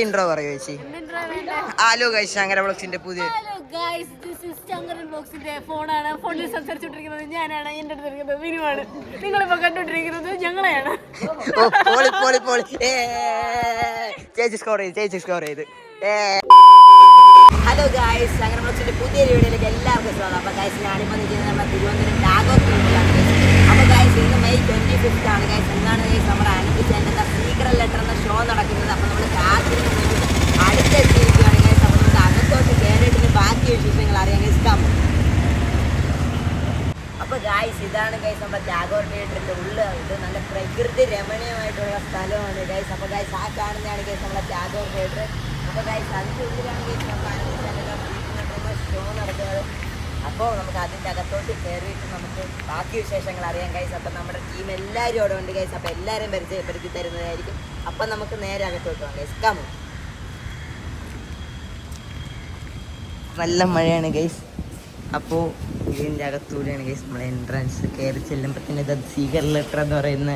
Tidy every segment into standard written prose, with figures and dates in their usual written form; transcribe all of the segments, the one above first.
Intro പറയൂ ചേച്ചി. Hello guys, Shankara ബ്ലോഗ്സിന്റെ പുതിയ ഫോണാണ്. ഫോണിൽ സംസാരിച്ചുകൊണ്ടിരിക്കുന്നത് ഞാനാണ്. എന്റെ അടുത്തിരിക്കുന്നത് വിനുവാണ്. നിങ്ങളിപ്പോ കണ്ടുകൊണ്ടിരിക്കുന്നത് ഞങ്ങളെയാണ്. ചേച്ചി സ്കോർ ചെയ്ത്. ഹലോ ഗൈസ്, ശങ്കര ബ്ലോഗ്സിന്റെ പുതിയ വീഡിയോയിലേക്ക് എല്ലാവർക്കും സ്വാഗതം. അപ്പൊ ഗൈസ്, ഞാനിപ്പോൾ നിൽക്കുന്നത് നമ്മുടെ തിരുവനന്തപുരം ടാഗോർ തിയേറ്ററിലാണ്. അപ്പൊ ഗൈസ്, ഇന്ന് May 25 ആണ് ഗൈസ്. എന്നാണ് ഗൈസ് നമ്മുടെ അനുഭവിച്ചതിന്റെ സീക്രട്ട് ലെറ്റർ എന്ന ഷോ നടക്കുന്നത്. അപ്പൊ നമ്മൾ കാത്തിരിക്കുന്ന അടുത്തെത്തിയിരിക്കുകയാണ് ഗൈസ്. അപ്പൊ നമുക്ക് അകത്തോട്ട് കയറിയിട്ട് ബാക്കി വിശേഷങ്ങൾ അറിയാൻ ഇഷ്ടം. അപ്പൊ ഗൈസ്, ഇതാണ് ഗൈസ് നമ്മുടെ ടാഗോർ തിയേറ്ററിന്റെ ഉള്ളിൽ. ഇത് നല്ല പ്രകൃതി രമണീയമായിട്ടുള്ള സ്ഥലമാണ് ഗൈസ്. അപ്പൊ ഗൈസ്, ആ കാണുന്നതാണ് ഗൈസ് നമ്മുടെ ടാഗോർ തിയേറ്റർ. അപ്പൊ ഗൈസ്, അതിന്റെ ഉള്ളിലാണ് ഗൈസ് നമ്മുടെ ഷോ നടക്കുന്നത്. അപ്പോൾ നമുക്ക് അതിൻ്റെ അകത്തോട്ട് കയറിയിട്ട് നമുക്ക് ബാക്കി വിശേഷങ്ങൾ അറിയാം ഗൈസ്. അപ്പം നമ്മുടെ ടീം എല്ലാവരും അവിടെ ഉണ്ട് ഗൈസ്. അപ്പോൾ എല്ലാവരും പരിചയപ്പെടുത്തി തരുന്നതായിരിക്കും. അപ്പം നമുക്ക് നേരെ അകത്തോട്ട് പോകാം ഗൈസ്. കമോ. നല്ല മഴയാണ് ഗൈസ്. അപ്പോൾ ഇതിൻ്റെ അകത്തൂടെയാണ് ഗൈസ് നമ്മുടെ എൻട്രൻസ്. കയറി ചെല്ലുമ്പോൾ തന്നെ ഇത് സീക്രട്ട് ലെറ്റർ എന്ന് പറയുന്ന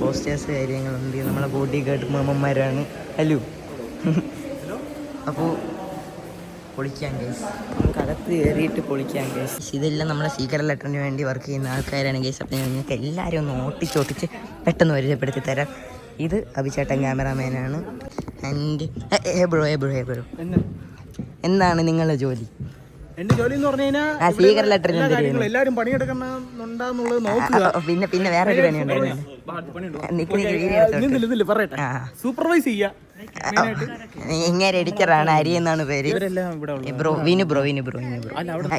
പോസ്റ്റേഴ്സ് കാര്യങ്ങളുണ്ട്. നമ്മളെ ബോഡി ഗാർഡ് മാമന്മാരാണ്. ഹലോ. അപ്പോൾ പൊളിക്കാൻ ഗൈസ്, നമുക്ക് അകത്ത് കയറിയിട്ട് പൊളിക്കാൻ ഗൈസ്. ഇതെല്ലാം നമ്മുടെ സീക്രട്ട് ലെറ്ററിന് വേണ്ടി വർക്ക് ചെയ്യുന്ന ആൾക്കാരാണ് ഗൈസ്. അപ്പം നിങ്ങൾക്ക് എല്ലാവരും ഒന്ന് ഓട്ടിച്ചോട്ടിച്ച് പെട്ടെന്ന് പരിചയപ്പെടുത്തി തരാം. ഇത് അഭിചേട്ടൻ ക്യാമറാമാനാണ്. ആൻഡ് ബ്രോ എന്താണ് നിങ്ങളുടെ ജോലി? എന്റെ ജോലി എന്ന് പറഞ്ഞു കഴിഞ്ഞാൽ സീക്രട്ട് ലെറ്ററിന് എല്ലാവരും പണിയെടുക്കുന്നുണ്ടെന്നുള്ളത് നോക്കുക. പിന്നെ വേറൊരു പണിയുണ്ടായിരുന്നു. പറയട്ടെ, സൂപ്പർവൈസ് ചെയ്യുക. ഇങ്ങനെ എഡിറ്ററാണ്. അരി എന്നാണ് പേര്. വിനു ബ്രോ.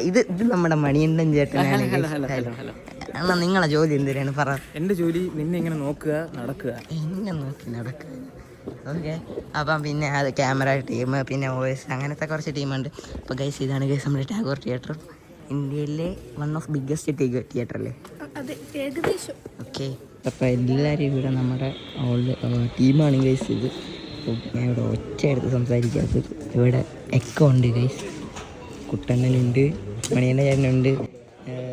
ഇത് നമ്മുടെ മണിയണ്ടൻ ചേട്ടനാണ്. എന്നാ നിങ്ങളെ ജോലി എന്തിനാണ് പറ? എന്റെ ജോലി നിന്നെ ഇങ്ങനെ നോക്കുക, നടക്കുക. എന്നെ നോക്കി നടക്കുക. ഓക്കെ. അപ്പം പിന്നെ അത് ക്യാമറ ടീം, പിന്നെ വോയിസ്, അങ്ങനത്തെ കുറച്ച് ടീമുണ്ട്. അപ്പോൾ ഗൈസ്, ഇതാണ് ഗൈസ് നമ്മുടെ ടാഗോർ തിയേറ്റർ. ഇന്ത്യയിലെ വൺ ഓഫ് ബിഗ്ഗസ്റ്റ് തിയേറ്റർ അല്ലേ? ഓക്കെ. അപ്പോൾ എല്ലാവരും ഇവിടെ നമ്മുടെ ടീമാണ് ഗൈസ്. ഇത് ഞാൻ ഇവിടെ ഒച്ച എടുത്ത് സംസാരിക്കാത്തത്. ഇവിടെ എക്കോ ഉണ്ട് ഗൈസ്. കുട്ടണ്ണനുണ്ട്, മണിയണ്ണ ചേട്ടനുണ്ട്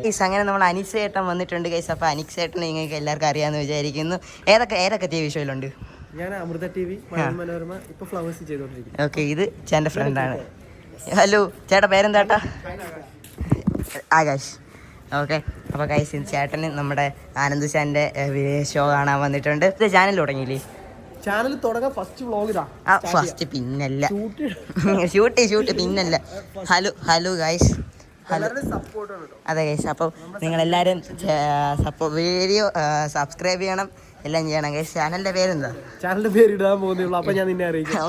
ഗൈസ്. അങ്ങനെ നമ്മൾ അനിക്സ് ചേട്ടൻ വന്നിട്ടുണ്ട് ഗൈസ്. അപ്പോൾ അനിക്സ് ചേട്ടനെ നിങ്ങൾക്ക് എല്ലാവർക്കും അറിയാമെന്ന് വിചാരിക്കുന്നു. ഏതൊക്കെ TV ഷോയിലുണ്ട്? ഞാൻ അമൃത TV, മനോരമ, ഇപ്പോൾ ഫ്ലവേഴ്സ് ചെയ്തുകൊണ്ടിരിക്കുന്നു. ഓക്കെ. ഇത് ചേട്ടൻ്റെ ഫ്രണ്ടാണ്. ഹലോ ചേട്ടാ, പേരെന്താട്ടാ? ആകാശ്. ഓക്കെ. അപ്പോൾ ഗൈസ്, ചേട്ടന് നമ്മുടെ ആനന്ദ് ചാൻ്റെ ഷോ കാണാൻ വന്നിട്ടുണ്ട്. ഇത് ചാനൽ തുടങ്ങിയില്ലേ? ചാനൽ തുടങ്ങാൻ ഫസ്റ്റ് വ്ളോഗ് ഇതാ. ഫസ്റ്റ് പിന്നല്ല ഷൂട്ട് പിന്നല്ല. Hello guys. അതെ ഗൈസ്. അപ്പോൾ നിങ്ങളെല്ലാവരും വീഡിയോ സബ്സ്ക്രൈബ് ചെയ്യണം, എല്ലാം ചെയ്യണം ഗൈസ്. ചാനലിൻ്റെ പേരെന്താ? ചാനലിൻ്റെ പേര് ഇടാൻ പോകുന്നുള്ളൂ. അപ്പോൾ ഞാൻ നിന്നെ അറിയിക്കാം.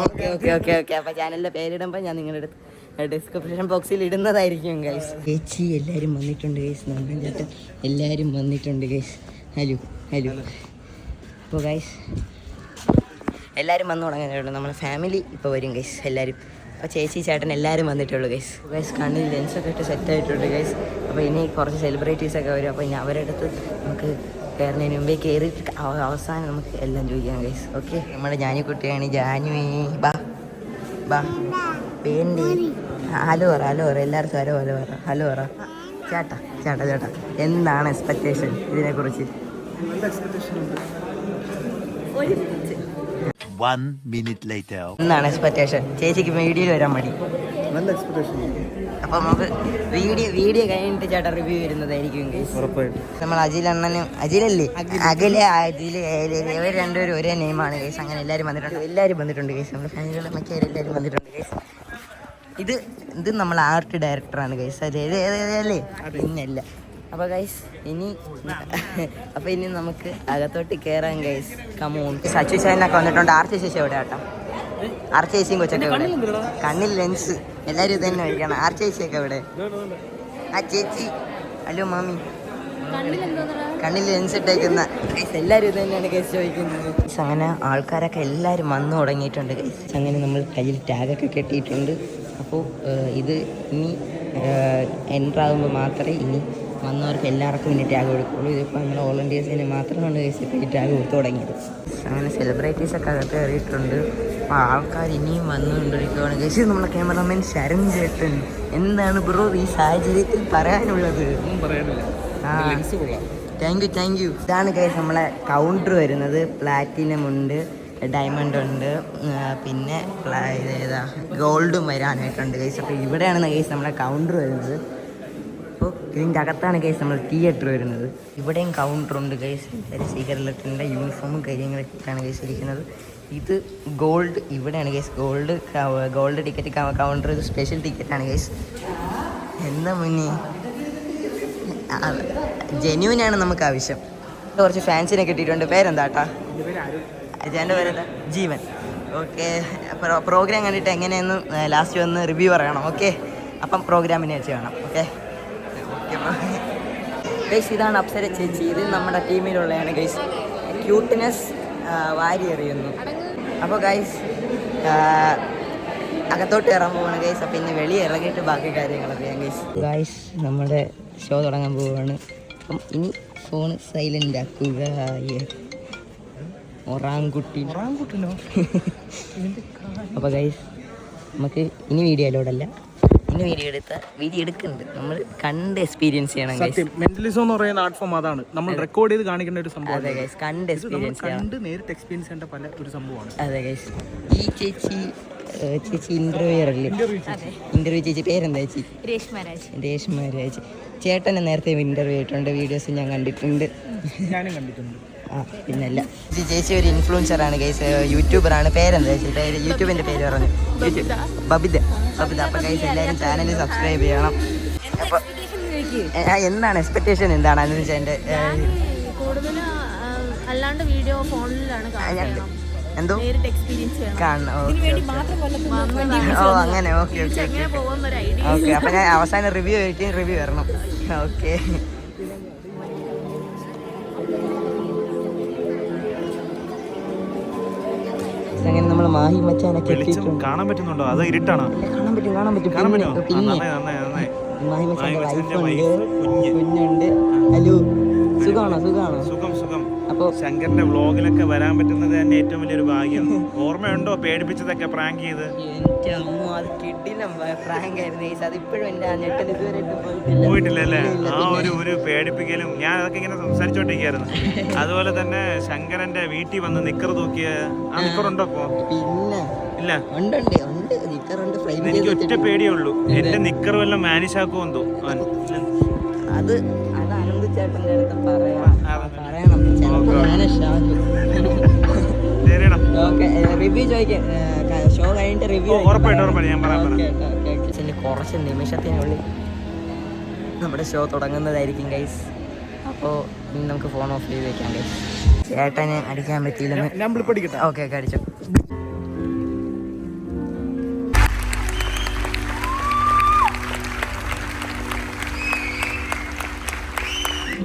ഓക്കെ. അപ്പോൾ ചാനലിൻ്റെ പേരിടുമ്പോൾ ഞാൻ നിങ്ങളുടെ അടുത്ത് ഡിസ്ക്രിപ്ഷൻ ബോക്സിൽ ഇടുന്നതായിരിക്കും ഗൈസ്. ചേച്ചി എല്ലാവരും വന്നിട്ടുണ്ട് ഗൈസ്. നന്ദൻ ചേട്ടൻ എല്ലാവരും വന്നിട്ടുണ്ട് ഗൈസ്. ഹലോ. അപ്പോൾ ഗൈസ്, എല്ലാവരും വന്നു തുടങ്ങിയിട്ടുള്ളൂ. നമ്മുടെ ഫാമിലി ഇപ്പോൾ വരും ഗൈസ് എല്ലാവരും. അപ്പോൾ ചേച്ചി ചേട്ടൻ എല്ലാവരും വന്നിട്ടുള്ളൂ ഗൈസ്. കണ്ണിൽ ലെൻസൊക്കെ ഇട്ട് സെറ്റായിട്ടുണ്ട് ഗൈസ്. അപ്പോൾ ഇനി കുറച്ച് സെലിബ്രിറ്റീസൊക്കെ വരും. അപ്പോൾ ഇനി അവരുടെ അടുത്ത് നമുക്ക് കയറുന്നതിന് മുമ്പേ കയറിയിട്ട് അവസാനം നമുക്ക് എല്ലാം ചോദിക്കാം ഗൈസ്. ഓക്കെ. നമ്മുടെ ജാനിക്കുട്ടിയാണ്. ജാനുവേ ബാ വേണ്ടി. ഹലോ പറ എല്ലാവർക്കും ഹലോ പറ. ചേട്ടാ എന്താണ് എക്സ്പെക്ടേഷൻ ഇതിനെക്കുറിച്ച്? എന്താണ് എക്സ്പെക്ടേഷൻ? ചേച്ചിക്ക് വീഡിയോയിൽ വരാൻ മതി. നല്ല എക്സ്പെക്ടേഷൻ. അപ്പോൾ നമുക്ക് വീഡിയോ കഴിഞ്ഞിട്ട് ചേട്ടാ റിവ്യൂ വരുന്നതായിരിക്കും ഗൈസ്. നമ്മൾ അഖിൽ ഇവർ രണ്ടുപേരും ഒരേ നെയിമാണ് ഗൈസ്. അങ്ങനെ എല്ലാവരും വന്നിട്ടുണ്ട് ഗൈസ്. നമ്മുടെ ഫാമിലികളെ മറ്റേ എല്ലാവരും വന്നിട്ടുണ്ട് ഗൈസ്. ഇത് നമ്മൾ ആർട്ട് ഡയറക്ടറാണ് ഗൈസ്. അല്ലേ? പിന്നല്ല. അപ്പോൾ ഗൈസ്, ഇനി നമുക്ക് അകത്തോട്ട് കയറാൻ ഗൈസ്. കമോൺ. സച്ചു ചേനൊക്കെ വന്നിട്ടുണ്ട്. ആർച്ചി ചേച്ചി എവിടെ കേട്ടോ? ആർച്ചി ചേച്ചിയും കൊച്ചൊക്കെ ഇവിടെ. കണ്ണിൽ ലെൻസ് എല്ലാവരും ഇത് തന്നെ കഴിക്കണം. ആർച്ചി ചേച്ചിയൊക്കെ ഇവിടെ. ആ ചേച്ചി. ഹലോ മാമി. കണ്ണിൽ ലെൻസ് ഇട്ടേക്കുന്ന ഗൈസ് എല്ലാവരും ഇത് തന്നെയാണ് ഗൈസ് ചോദിക്കുന്നത്. അങ്ങനെ ആൾക്കാരൊക്കെ എല്ലാവരും വന്നു തുടങ്ങിയിട്ടുണ്ട് ഗൈസ്. അങ്ങനെ നമ്മൾ കയ്യിൽ ടാഗൊക്കെ കെട്ടിയിട്ടുണ്ട്. അപ്പോൾ ഇത് ഇനി എൻ്ററാകുമ്പോൾ മാത്രമേ ഇനി വന്നവർക്ക് എല്ലാവർക്കും ഇനി ടാഗ് കൊടുക്കുള്ളൂ. ഇതിപ്പോൾ നമ്മൾ വോളണ്ടിയേഴ്സിന് മാത്രമാണ് ഗൈസ് ഇപ്പോൾ ഈ ടാഗ് കൊടുത്തു തുടങ്ങിയത്. അങ്ങനെ സെലിബ്രിറ്റീസൊക്കെ അകത്ത് കയറിയിട്ടുണ്ട്. അപ്പോൾ ആൾക്കാർ ഇനിയും വന്നുകൊണ്ടിരിക്കുകയാണ് ഗൈസ്. നമ്മളെ ക്യാമറാമാൻ ശരൺ ചേട്ടൻ, എന്താണ് ബ്രോ ഈ സാഹചര്യത്തിൽ പറയാനുള്ളത്? Thank you. ഇതാണ് ഗൈസ് നമ്മളെ കൗണ്ടർ വരുന്നത്. പ്ലാറ്റിനം ഉണ്ട്, ഡയമണ്ട് ഉണ്ട്, പിന്നെ ഏതാ ഗോൾഡും വരാനായിട്ടുണ്ട് ഗൈസ്. അപ്പോൾ ഇവിടെയാണ് ഗൈസ് നമ്മുടെ കൗണ്ടർ വരുന്നത്. അപ്പോൾ ഇതിൻ്റെ അകത്താണ് ഗൈസ് നമ്മൾ തിയേറ്റർ വരുന്നത്. ഇവിടെയും കൗണ്ടറുണ്ട് ഗൈസ്. സീക്രട്ടിൻ്റെ യൂണിഫോമും കാര്യങ്ങളൊക്കെയാണ് ഗൈസ് ഇരിക്കുന്നത്. ഇത് ഗോൾഡ് ഇവിടെയാണ് ഗൈസ്. Gold ticket counter. ഇത് സ്പെഷ്യൽ ടിക്കറ്റാണ് ഗൈസ്. എന്താ മുന്നേ ജെന്യൂനാണ് നമുക്ക് ആവശ്യം. കുറച്ച് ഫാൻസിനെ കിട്ടിയിട്ടുണ്ട്. പേരെന്താട്ടാ? എൻ്റെ പേരെന്താ? ജീവൻ. ഓക്കെ, പ്രോഗ്രാം കണ്ടിട്ട് എങ്ങനെയെന്ന് ലാസ്റ്റ് വന്ന് റിവ്യൂ പറയണം. ഓക്കെ, അപ്പം പ്രോഗ്രാമിനെ വെച്ച് വേണം. ഓക്കെ ഗൈസ്, ഇതാണ് അപ്സര ചേച്ചി. ഇത് നമ്മുടെ ടീമിലുള്ളതാണ് ഗൈസ്. ക്യൂട്ട്നെസ് വാരി എറിയുന്നു. അപ്പോൾ ഗൈസ് അകത്തോട്ട് ഇറങ്ങാൻ പോവാണ് ഗൈസ്. അപ്പം ഇന്ന് വെളിയിൽ ഇറങ്ങിയിട്ട് ബാക്കി കാര്യങ്ങളൊക്കെ ചെയ്യാം ഗൈസ്. ഗൈസ് നമ്മുടെ ഷോ തുടങ്ങാൻ പോവുകയാണ്. അപ്പം ഇനി ഫോൺ സൈലൻ്റ് ആക്കുക. ഒറാങ്കുട്ടിനോ? അപ്പോൾ ഗൈസ് നമുക്ക് ഇനി വീഡിയോ അലോഡല്ല. ഇനി വീഡിയോ എടുക്കുന്നുണ്ട്. നമ്മൾ കണ്ട് എക്സ്പീരിയൻസ് ചെയ്യണം ഗൈസ്. മെന്റലിസം എന്ന് പറയുന്ന ആർട്ട് ഫോം അതാണ് നമ്മൾ റെക്കോർഡ് ചെയ്ത് കാണിക്കേണ്ട ഒരു സംഭവം. അതെ ഗൈസ്, കണ്ട് എക്സ്പീരിയൻസ് ചെയ്യണം. കണ്ട് നേരിട്ട് എക്സ്പീരിയൻസ് ചെയ്യേണ്ട ഒരു സംഭവമാണ്. അതെ ഗൈസ്. ഈ ചേച്ചി ഇന്റർവ്യൂ അല്ലേ? ഇന്റർവ്യൂ ചേച്ചി പേരെന്താ ചേച്ചി? രേഷ്മ രാജ്. ചേട്ടനെ നേരത്തെ ഇന്റർവ്യൂ ആയിട്ടുണ്ട്. വീഡിയോസ് ഞാൻ കണ്ടിട്ടുണ്ട്. ഞാനും കണ്ടിട്ടുണ്ട്. പിന്നല്ല, ചേച്ചി ഒരു ഇൻഫ്ലുവൻസറാണ് ഗൈസ്. യൂട്യൂബറാണ്. പേരെന്താ ചേച്ചി? യൂട്യൂബിൻ്റെ പേര് പറഞ്ഞു. ബബിത. അപ്പോൾ ഗൈസ് എല്ലാവരും ചാനൽ സബ്സ്ക്രൈബ് ചെയ്യണം. അപ്പോൾ എന്താണ് എക്സ്പെക്ടേഷൻ? എന്താണ് അതിന് വെച്ചാൽ എൻ്റെ അല്ലാണ്ട് വീഡിയോ ഫോണിലാണ് എന്തോ കാണണം. ഓ അങ്ങനെ. ഓക്കെ അപ്പം ഞാൻ അവസാനം റിവ്യൂ വരണം. ഓക്കെ അങ്ങനെ നമ്മൾ മാഹി മച്ചാനൊക്കെ കാണാൻ പറ്റുന്നുണ്ടോ? അത് ഇരുട്ടാണോ? കാണാൻ പറ്റും. പിന്നെ മാഹി മച്ചാൻ്റെ വൈഫുണ്ട്, കുഞ്ഞുണ്ട്. ഹലോ, സുഖമാണോ? സുഖം. അപ്പോൾ ശങ്കറിന്റെ വ്ളോഗിലൊക്കെ വരാൻ പറ്റുന്നത് തന്നെ ഏറ്റവും വലിയൊരു ഭാഗ്യം. ഓർമ്മയുണ്ടോ പേടിപ്പിച്ചതൊക്കെ പ്രാങ്ക് ചെയ്ത്? എൻ്റെ അമ്മ, അത് കിടിലം പ്രാങ്ക് ആയിരുന്നു. അതിപ്പോഴും എൻ്റെ ആ നെറ്റിൽ ഇതുവരെ പോയിട്ടില്ല അല്ലേ? ആ ഒരു പേടിപ്പിക്കലും. ഞാൻ അതൊക്കെ ഇങ്ങനെ സംസാരിച്ചോണ്ടിരിക്കുകയായിരുന്നു. അതുപോലെ തന്നെ ശങ്കരന്റെ വീട്ടിൽ വന്ന് നിക്കർ തൂക്കിയ ആ നിക്കറുണ്ടോ ഇപ്പോ? പിന്നെ ഇല്ല, ഉണ്ട്. നിക്കറുണ്ട്. എനിക്ക് ഒറ്റ പേടിയേ ഉള്ളൂ, എന്റെ നിക്കർ വല്ല മാനിഷാക്കുമെന്തോ. അത് അനന്ത് ചേട്ടൻ്റെ അടുത്ത് പറയണം. റിവ്യൂ ചോദിക്കാം. ഷോ കഴിഞ്ഞിട്ട് റിവ്യൂ കുറച്ച് നിമിഷത്തിനുള്ളിൽ നമ്മുടെ ഷോ തുടങ്ങുന്നതായിരിക്കും ഗൈസ്. അപ്പോൾ ഇനി നമുക്ക് ഫോൺ ഓഫ് ചെയ്ത് വെക്കാം ഗൈസ്. ചേട്ടന് അടിക്കാൻ പറ്റിയില്ലെന്ന്. ഓക്കെ അടിച്ചു.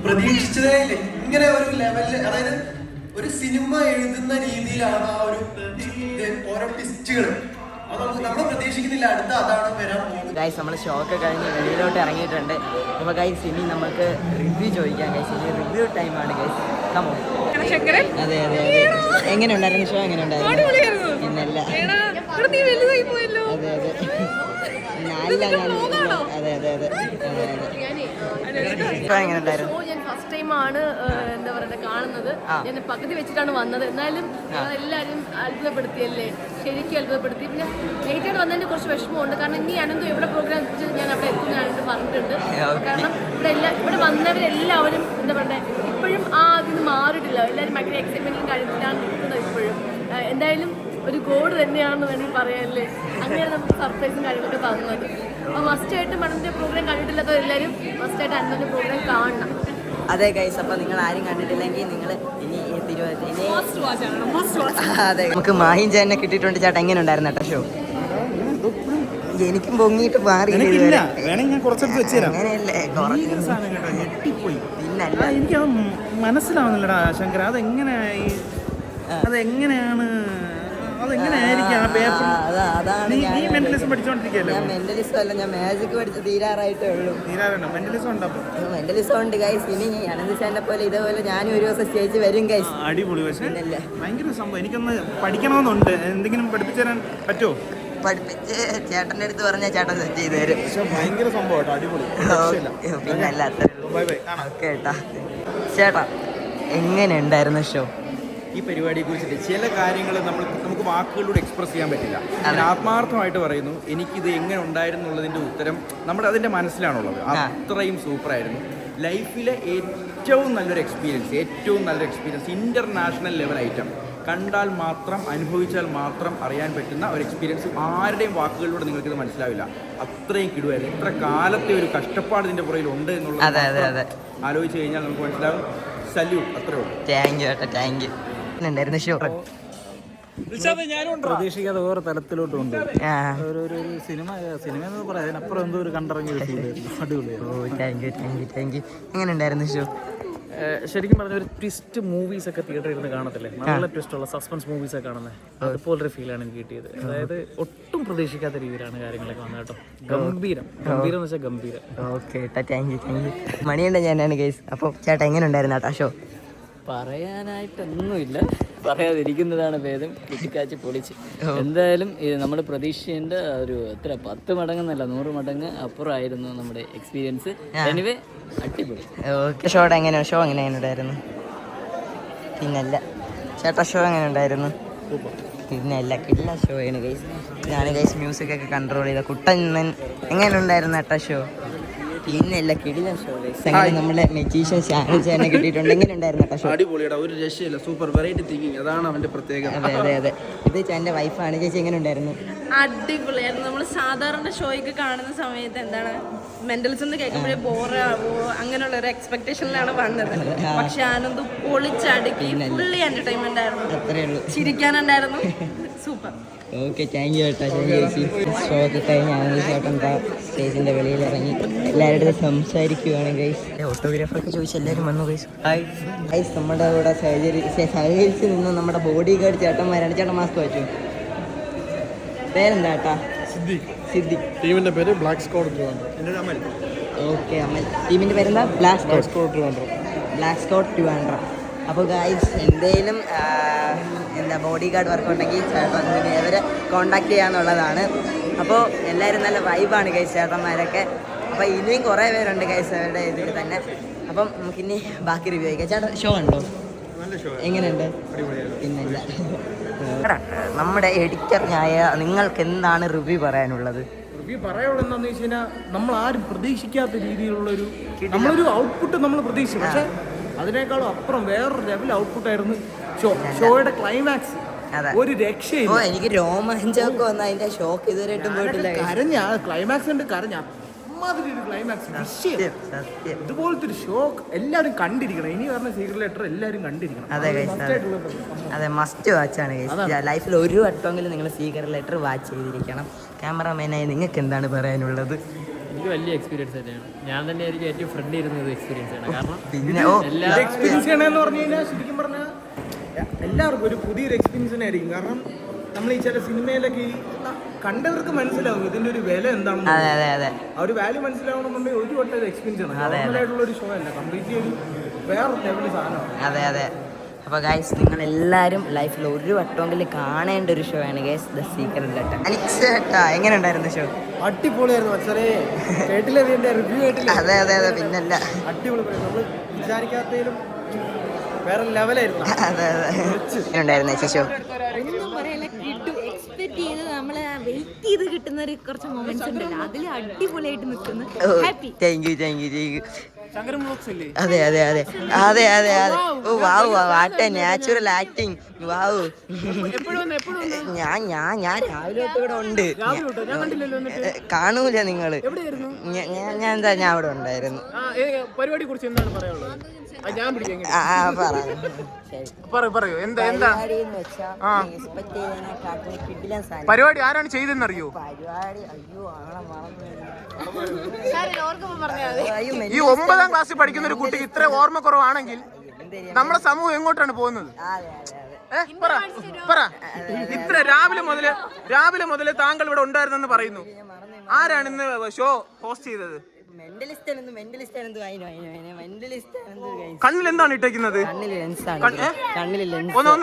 പ്രതീക്ഷിച്ചതേ ഇങ്ങനെ ഒരു ലെവലില്, അതായത് ഒരു സിനിമ എഴുതുന്ന രീതിയിലാണ് ആ ഒരു ഓരോ ട്വിസ്റ്റുകൾ. നമ്മൾ പ്രതീക്ഷിക്കുന്നില്ല അടുത്ത അതാണ് വരാൻ പോകുന്നത്. ഗൈസ് നമ്മൾ ഷോ ഒക്കെ കഴിഞ്ഞ് വെളിയിലോട്ട് ഇറങ്ങിയിട്ടുണ്ട്. അപ്പോൾ ഗൈസ് ഇനി നമുക്ക് റിവ്യൂ ചോദിക്കാം ഗൈസ്. ഇനി റിവ്യൂ ടൈമാണ് ഗൈസ്. കമോ. അതെ. എങ്ങനെ ഉണ്ടായിരുന്നു ഷോ? എങ്ങനെ ഉണ്ടായിരുന്നു? ഇന്നല്ല. അതെ. എങ്ങനെ ഉണ്ടായിരുന്നു? ഫസ്റ്റ് ടൈമാണ് എന്താ പറയുക കാണുന്നത്. ഞാൻ പകുതി വെച്ചിട്ടാണ് വന്നത്. എന്നാലും എല്ലാവരും അത്ഭുതപ്പെടുത്തിയല്ലേ, ശരിക്കും അത്ഭുതപ്പെടുത്തി. പിന്നെ ലേറ്റായിട്ട് വന്നതിന് കുറച്ച് വിഷമമുണ്ട്. കാരണം ഇനി അനന്തു എവിടെ പ്രോഗ്രാം ഞാൻ അവിടെ എത്തും ഞാനിട്ട് പറഞ്ഞിട്ടുണ്ട്. കാരണം ഇവിടെ വന്നവരെല്ലാവരും എന്താ പറയുക ഇപ്പോഴും ആ അതിന് മാറിയിട്ടില്ല. എല്ലാവരും ഭയങ്കര എക്സൈറ്റ്മെന്റും കാര്യത്തിലാണ് നിൽക്കുന്നത് ഇപ്പോഴും. എന്തായാലും ഒരു ഗോഡ് തന്നെയാണെന്ന് വേണമെങ്കിൽ പറയാമല്ലേ. അങ്ങനെ നമുക്ക് സർപ്രൈസും കാര്യങ്ങളൊക്കെ തന്നത്. അപ്പോൾ മസ്റ്റായിട്ട് മണന്റെ പ്രോഗ്രാം കണ്ടിട്ടില്ലാത്തവരെല്ലാവരും മസ്റ്റായിട്ട് അനന്തുവിൻ്റെ പ്രോഗ്രാം കാണണം. അതെ ഗൈസ്, അപ്പോൾ നിങ്ങൾ ആരും കണ്ടിട്ടില്ലെങ്കിൽ നിങ്ങൾ ഇനി അതെ നമുക്ക് മാഹിൻ ചേട്ടനെ കിട്ടിയിട്ടുണ്ട്. ചേട്ടാ എങ്ങനെ ഉണ്ടായിരുന്നു കേട്ടോ ഷോ? എനിക്കും പൊങ്ങിയിട്ട് മാറി. അങ്ങനെയല്ലേ പിന്നല്ല, എനിക്കത് മനസ്സിലാവുന്നില്ലടാ ശങ്കര. അതെങ്ങനെയായി? അതെങ്ങനെയാണ്? അതെങ്ങനെയായിരിക്കും ആ പേപ്പർ? നീ മെന്റലിസം പഠിച്ചോണ്ടിരിക്കല്ലോ. ഞാൻ മെന്റലിസം അല്ല, ഞാൻ മാജിക് പഠിച്ച് തീരാറായിട്ടേ ഉള്ളൂ. മെന്റലിസം ഉണ്ടോ? മെന്റലിസം ഉണ്ട് ഗൈസ്. ഇനി അനന്ത് ചേട്ടനെ പോലെ ഇതേപോലെ ഞാനും ഒരു ദിവസം സ്റ്റേജ് വരും ഗൈസ്. അടിപൊളി. പക്ഷേ ഭയങ്കര സംഭവം. എനിക്കൊന്ന് പഠിക്കണമെന്നുണ്ട്. എന്തെങ്കിലും പഠിപ്പിച്ചു തരാൻ പറ്റുമോ? പഠിപ്പിച്ച് ചേട്ടൻ്റെ അടുത്ത് പറഞ്ഞാൽ ചേട്ടൻ സെറ്റ് ചെയ്ത് തരും. ഭയങ്കര സംഭവം കേട്ടോ, അടിപൊളി. പിന്നെ അല്ലാത്ത കേട്ടാ. ചേട്ടാ എങ്ങനെ ഉണ്ടായിരുന്നു ഷോ? ഈ പരിപാടിയെക്കുറിച്ചിട്ട് ചില കാര്യങ്ങൾ നമുക്ക് വാക്കുകളിലൂടെ എക്സ്പ്രസ് ചെയ്യാൻ പറ്റില്ല. ഞാൻ ആത്മാർത്ഥമായിട്ട് പറയുന്നു, എനിക്കിത് എങ്ങനെ ഉണ്ടായിരുന്നുള്ളതിൻ്റെ ഉത്തരം അതിൻ്റെ മനസ്സിലാണുള്ളത്. അത്രയും സൂപ്പറായിരുന്നു. ലൈഫിലെ ഏറ്റവും നല്ലൊരു എക്സ്പീരിയൻസ്, ഇൻ്റർനാഷണൽ ലെവൽ ഐറ്റം. കണ്ടാൽ മാത്രം, അനുഭവിച്ചാൽ മാത്രം അറിയാൻ പറ്റുന്ന ഒരു എക്സ്പീരിയൻസ്. ആരുടെയും വാക്കുകളിലൂടെ നിങ്ങൾക്കിത് മനസ്സിലാവില്ല. അത്രയും കിടുവായിരുന്നു. ഇത്ര കാലത്തെ ഒരു കഷ്ടപ്പാട് ഇതിൻ്റെ പുറകിൽ ഉണ്ട് എന്നുള്ളത് ആലോചിച്ച് കഴിഞ്ഞാൽ നമുക്ക് മനസ്സിലാവും. സല്യൂട്ട്. അത്രേ ഉള്ളൂ. Thank you. ഉണ്ടായിരുന്നു ഷോ പ്രതീക്ഷിക്കാതെ വേറെ തലത്തിലോട്ടുണ്ട്. ഒരു സിനിമ എന്ന് പറയാം, അതിനപ്പുറം എന്തോ ഒരു കണ്ടിറങ്ങി അടിപൊളിയായിരുന്നു. Thank you. എങ്ങനെ ഉണ്ടായിരുന്നു ഷോ? ശരിക്കും പറഞ്ഞ ഒരു ട്വിസ്റ്റ് മൂവീസ് ഒക്കെ തിയേറ്ററിൽ ഇരുന്ന് കാണത്തില്ലേ, നല്ല ട്വിസ്റ്റുള്ള സസ്പെൻസ് മൂവീസ് ഒക്കെ കാണുന്നത്, അതുപോലൊരു ഫീലാണ് എനിക്ക് കിട്ടിയത്. അതായത് ഒട്ടും പ്രതീക്ഷിക്കാത്ത രീതിയിലാണ് കാര്യങ്ങളൊക്കെ വന്നത് കേട്ടോ. ഗംഭീരം എന്ന് വെച്ചാൽ ഗംഭീരം. Okay, thank you. മണിയുണ്ട് ഞാനാണ് ഗൈസ്. അപ്പോൾ ചേട്ടാ എങ്ങനെ ഉണ്ടായിരുന്നു ആ ഷോ? പറയാനായിട്ടൊന്നുമില്ല, പറയാതിരിക്കുന്നതാണ് ഭേദം. കിട്ടിക്കാച്ച് പൊളിച്ച്. എന്തായാലും ഇത് നമ്മൾ പ്രതീക്ഷിച്ചതിൻ്റെ ഒരു 10 മടങ്ങെന്നല്ല 100 മടങ്ങ് അപ്പുറമായിരുന്നു നമ്മുടെ എക്സ്പീരിയൻസ്. എനിവേ അടിപൊളി. ഓക്കെ, ഷോ എങ്ങനെ ഉണ്ടായിരുന്നു? പിന്നല്ല ചേട്ടാ, ഷോ എങ്ങനെ ഉണ്ടായിരുന്നു? പിന്നല്ല കിട്ടില്ല ഷോ ആണ് ഗൈസ്. ഞാൻ ഗൈസ് മ്യൂസിക് ഒക്കെ കൺട്രോൾ ചെയ്ത കുട്ടൻ. എങ്ങനെ ഉണ്ടായിരുന്നു ഏട്ടാ ഷോ? പിന്നല്ല കിടിലൻ ഷോ. നമ്മളെ മെജീഷ്യൻ ഷാനിച്ചേനെ കിട്ടിയിട്ടുണ്ട്. എങ്ങനെ ഉണ്ടായിരുന്നു കേട്ടോ ഷോ? അടിപൊളിയുടെ ഒരു രക്ഷയില്ല. സൂപ്പർ വെറൈറ്റി തിങ്കിങ്, അതാണ് അവന്റെ പ്രത്യേകത. അതെ. ഇത് എന്റെ വൈഫാണ്. ചേച്ചി എങ്ങനെ ഉണ്ടായിരുന്നു? അടിപൊളിയായിരുന്നു. നമ്മൾ സാധാരണ ഷോയ്ക്ക് കാണുന്ന സമയത്ത് എന്താണ് മെന്റൽസ് എന്ന് കേൾക്കുമ്പോഴേ ബോറാവോ അങ്ങനെയുള്ള ഒരു എക്സ്പെക്ടേഷനിലാണ് വന്നത്. പക്ഷെ ആനന്ദ് പൊളിച്ചടുക്കി ഫുള്ളി എന്റർടൈൻമെന്റ് ആയിരുന്നു. അത്രേ ഉള്ളൂ. ചിരിക്കാനുണ്ടായിരുന്നു. സൂപ്പർ. ഓക്കെ, താങ്ക് യു കേട്ടോ. ചേച്ചി ഷോ ഒക്കെ കഴിഞ്ഞ് ആനന്ദ് ചേട്ടൻ സ്റ്റേജിന്റെ വെളിയിൽ ഇറങ്ങി എല്ലാവരുടെ സംസാരിക്കുവാണ് ഗൈസ്. ഓട്ടോഗ്രാഫൊക്കെ ചോദിച്ച് എല്ലാവരും വന്നു ഗൈസ്. ഗൈസ് നമ്മുടെ കൂടെ സഹകരിച്ച് നിന്ന് നമ്മുടെ ബോഡി ഗാർഡ് ചേട്ടന്മാരാണ്. ചേട്ടൻ മാസ്ക് വെച്ചു. പേരെന്താ ചേട്ടാ? സിദ്ദിഖ്. ടീമിന്റെ പേര് ബ്ലാക്ക് സ്ക്വാഡ് ട്രിവാൻഡ്രം. ഓക്കെ, അമൽ. ടീമിന്റെ പേരെന്താ? Black squad Trivandrum. അപ്പോൾ ഗൈസ് എന്തെങ്കിലും ബോഡി ഗാർഡ് വർക്ക് ഉണ്ടെങ്കിൽ ചേട്ടൻ അവരെ കോണ്ടാക്ട് ചെയ്യാന്നുള്ളതാണ്. അപ്പോൾ എല്ലാവരും നല്ല വൈബാണ് ഗൈസ് ചേട്ടന്മാരൊക്കെ. അപ്പോൾ ഇനിയും കുറേ പേരുണ്ട് ഗൈസ് അവരുടെ ഇതിൽ തന്നെ. അപ്പം നമുക്കിനി ബാക്കി റിവ്യൂ ആയിക്കാം. ചേട്ടാ ഷോ ഉണ്ടോ? എങ്ങനെയുണ്ട്? പിന്നില്ല. നമ്മുടെ എഡിറ്ററിനായ നിങ്ങൾക്ക് എന്താണ് റിവ്യൂ പറയാനുള്ളത്? റിവ്യൂ പറയാനുള്ളത് എന്താണെന്ന് വെച്ച് കഴിഞ്ഞാൽ, നമ്മൾ ആരും പ്രതീക്ഷിക്കാത്ത രീതിയിലുള്ളൊരു നമ്മളൊരു ഔട്ട്പുട്ട് നമ്മൾ പ്രതീക്ഷിച്ചു. പക്ഷേ അതിനേക്കാളും അപ്പുറം വേറൊരു ലെവൽ ഔട്ട്പുട്ടായിരുന്നു ഷോയുടെ ക്ലൈമാക്സ്. ഒരു രക്ഷയില്ല. എനിക്ക് രോമാഞ്ചമൊക്കെ വന്ന അതിന്റെ ഷോക്ക് ഇതുവരെയായിട്ടും പോയിട്ടില്ല. ക്ലൈമാക്സ് ഉണ്ട്, അമ്മാതിരി ഒരു ക്ലൈമാക്സ്. ഇതുപോലത്തെ ഒരു ഷോ എല്ലാവരും കണ്ടിരിക്കണം. ഇനി പറഞ്ഞ സീക്രട്ട് ലെറ്റർ എല്ലാവരും കണ്ടിരിക്കണം. അതെ, മസ്റ്റ് വാച്ചാണ് ലൈഫിൽ ഒരു വട്ടമെങ്കിലും നിങ്ങൾ സീക്രട്ട് ലെറ്റർ വാച്ച് ചെയ്തിരിക്കണം. ക്യാമറമാനായി നിങ്ങൾക്ക് എന്താണ് പറയാനുള്ളത്? എനിക്ക് വലിയ എക്സ്പീരിയൻസ് തന്നെയാണ്. ഞാൻ തന്നെ എനിക്ക് ഏറ്റവും ഫ്രണ്ട് ഇരുന്നത് എക്സ്പീരിയൻസ് ആണ്. കാരണം പിന്നെ എക്സ്പീരിയൻസ് ചെയ്യണമെന്ന് പറഞ്ഞു കഴിഞ്ഞാൽ ശരിക്കും പറഞ്ഞാൽ എല്ലാവർക്കും ഒരു പുതിയൊരു എക്സ്പീരിയൻസ് തന്നെ ആയിരിക്കും. കാരണം നമ്മൾ ഈ ചില സിനിമയിലൊക്കെ കണ്ടവർക്ക് മനസ്സിലാവും ഇതിന്റെ ഒരു വില എന്താണെന്ന്. ആ ഒരു വാല്യൂ മനസ്സിലാവണമെന്നുണ്ടെങ്കിൽ ഒരു വട്ടം എക്സ്പീരിയൻസ് ആണ്. നോർമലായിട്ടുള്ള ഒരു ഷോ അല്ല, കംപ്ലീറ്റ്ലി ഒരു വേറെ ലെവൽ സാധനമാണ്. അതെ. അപ്പോൾ ഗൈസ് നിങ്ങളെല്ലാവരും ലൈഫിൽ ഒരു വട്ടമെങ്കിലും കാണേണ്ട ഒരു ഷോ ആണ് ഗൈസ് ദ സീക്രട്ട് ലെറ്റർ. അനിക്സ് ചേട്ടാ എങ്ങനെ ഉണ്ടായിരുന്നു ഷോ? അടിപൊളിയായിരുന്നു മച്ചറേ. കേട്ടില്ലേ റിവ്യൂ കേട്ടില്ല? അതെ. പിന്നല്ല അടിപൊളി. നമ്മൾ വിചാരിക്കാത്തതിലും വേറെ ലെവലായിരുന്നു. അതെ. എങ്ങനെയുണ്ടായിരുന്നു ചേച്ചി ഷോ? ഒന്നും പറയല്ല, കിട്ടും. എക്സ്പെക്ട് ചെയ്ത് നമ്മളെ വെയിറ്റ് ചെയ്ത് കിട്ടുന്ന ഒരു കുറച്ച് മൊമെന്റ്സ് ഉണ്ടല്ലോ, അതിൽ അടിപൊളിയായിട്ട് നിൽക്കുന്നു. ഹാപ്പി. Thank you. അതെ. ഓ വാവ്, വാട്ട് എ നാച്ചുറൽ ആക്ടിങ്. വാവ്. ഞാൻ രാവിലെ തൊട്ട് ഇവിടെ ഉണ്ട്. കാണൂല നിങ്ങള്? ഞാൻ അവിടെ ഉണ്ടായിരുന്നു. പരിപാടിയെ കുറിച്ച് എന്താണ് പറയാനുള്ളത്? പരിപാടി ആരാണ് ചെയ്തെന്നറിയോ? ഈ 9ാം ക്ലാസ്സിൽ പഠിക്കുന്ന ഒരു കുട്ടിക്ക് ഇത്ര ഓർമ്മക്കുറവാണെങ്കിൽ നമ്മുടെ സമൂഹം എങ്ങോട്ടാണ് പോകുന്നത്? പറ. ഇത്ര രാവിലെ മുതല് താങ്കൾ ഇവിടെ ഉണ്ടായിരുന്നെന്ന് പറയുന്നു. ആരാണ് ഇന്ന് ഷോ ഹോസ്റ്റ് ചെയ്തത്? കണ്ണിൽ എന്താണ് ഇട്ടേക്കുന്നത്? ഒന്ന്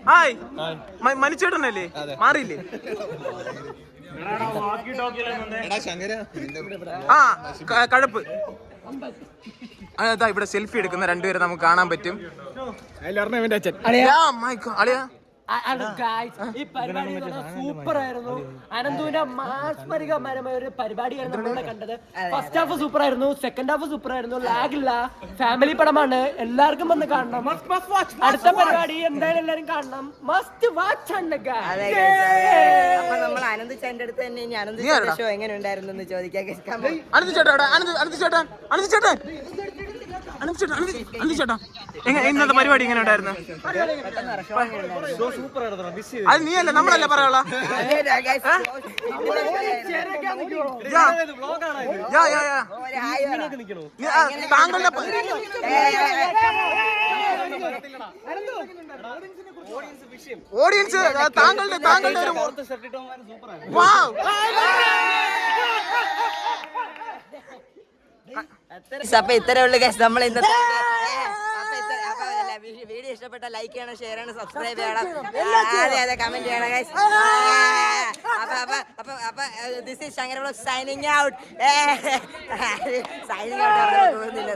ഹായ് മനുച്ചേട്ടനല്ലേ? മാറിയില്ലേ? കഴപ്പ് അതാ ഇവിടെ സെൽഫി എടുക്കുന്ന രണ്ടുപേരെ നമുക്ക് കാണാൻ പറ്റും. ഈ പരിപാടി സൂപ്പർ ആയിരുന്നു. അനന്തുവിന്റെ മാസ്മരികമായ ഒരു പരിപാടിയാണ് നമ്മളിവിടെ കണ്ടത്. ഫസ്റ്റ് ഹാഫ് സൂപ്പർ ആയിരുന്നു, സെക്കൻഡ് ഹാഫ് സൂപ്പർ ആയിരുന്നു. ലാഗില്ല, ഫാമിലി പടമാണ്, എല്ലാവർക്കും വന്ന് കാണണം. അടുത്ത പരിപാടി എന്തായാലും എല്ലാരും കാണണം. മസ്റ്റ് വാച്ച് ആണ്. അപ്പൊ നമ്മൾ അനന്ത് ചേട്ടന്റെ അടുത്ത് തന്നെ ഇനി അനന്ത് ചേട്ടന്റെ ഷോ എങ്ങനെ ഉണ്ടായിരുന്നു ചോദിക്കാൻ. ഇന്നത്തെ പരിപാടി എങ്ങനെ ഉണ്ടായിരുന്നു? അത് നീയല്ല, നമ്മളല്ല പറയാനുള്ള. താങ്കളുടെ ഓഡിയൻസ് താങ്കളുടെ ഒരു അപ്പൊ ഇത്രേ ഉള്ളു ഗൈസ് നമ്മൾ ഇന്നത്തെ വീഡിയോ ഇഷ്ടപ്പെട്ട ലൈക്ക് ചെയ്യണം, ഷെയർ ചെയ്യണം, സബ്സ്ക്രൈബ് ചെയ്യണം, അതെ കമന്റ് ചെയ്യണം ഗൈസ്. അപ്പൊ this is Shankara vlog signing out. Signing out പോകുന്നില്ല.